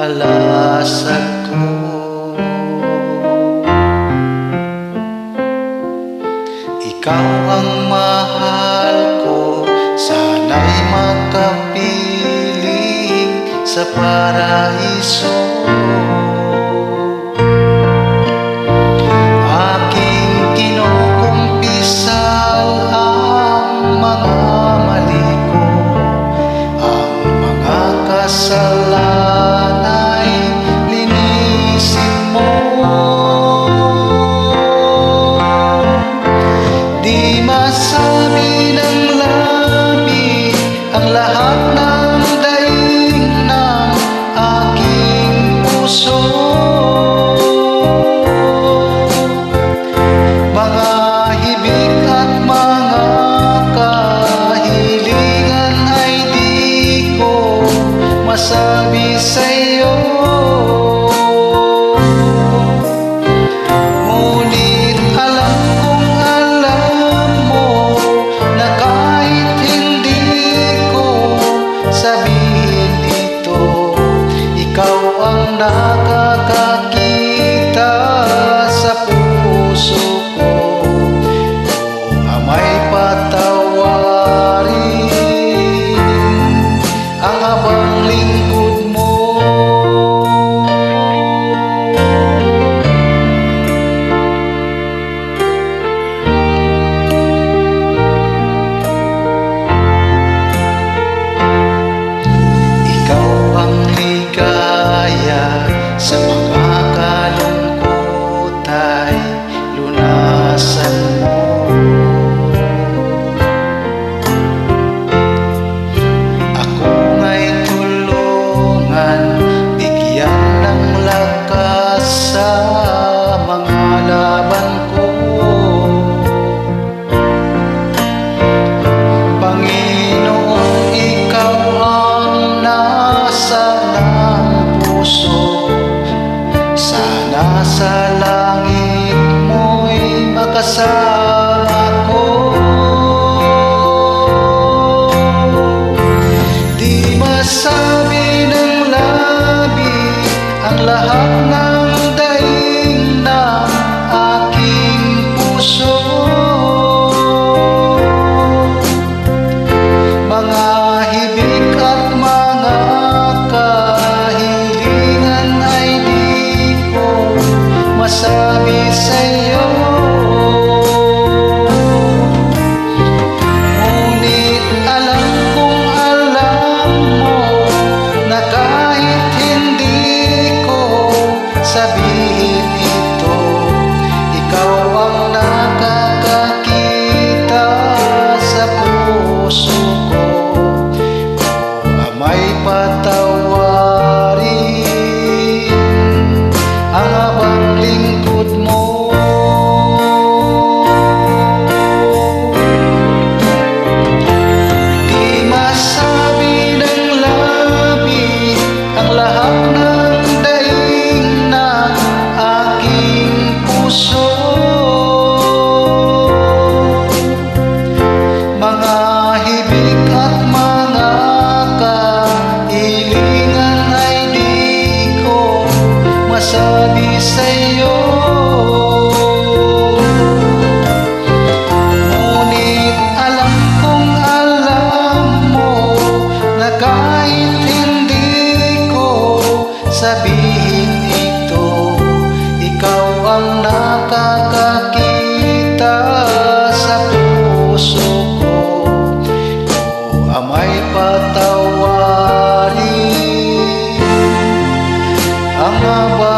alasag ko. Ikaw ang mahal ko, sana'y makapiling sa paraiso. Aking kinukumpisal ang mga mali ko, ang mga kasalanan ay linisin mo. Di masabi ng labi ang lahat ng daing ng aking puso. Mga hibig at mga kahilingan ay di ko masabi sa'yo. Ngunit alam kong alam mo na kahit hindi ko sabihin ito, ikaw ang nakakakita sa puso ko. O ama'y patawarin ang abang lingkod mo. Ikaw ang ligaya sa mga kalungkot ay lunasan mo. Ako nga'y tulungan, bigyan ng lakas sa mga laban ko. Panginoon, ikaw ang nasa ng puso, sana sa langit mo'y makasama ko. Di masabi ng labi ang lahat ng daing ng aking puso. Mga hibig at mga kahilingan ay di ko masabi sa'yo. Ngunit alam kong alam mo na kahit hindi ko sabihin ito, ikaw ang nakakakita sa puso ko. O ama'y patawarin ang abang lingkod mo. Di masabi ng labi ang lahat ng daing ng aking puso. Mga hibig at mga kahilingan ay di ko masabi sa'yo. Ngunit alam kong alam mo na kahit hindi ko sabihin ito, ikaw ang nakakakita sa puso ko. O ama'y patawarin ang abang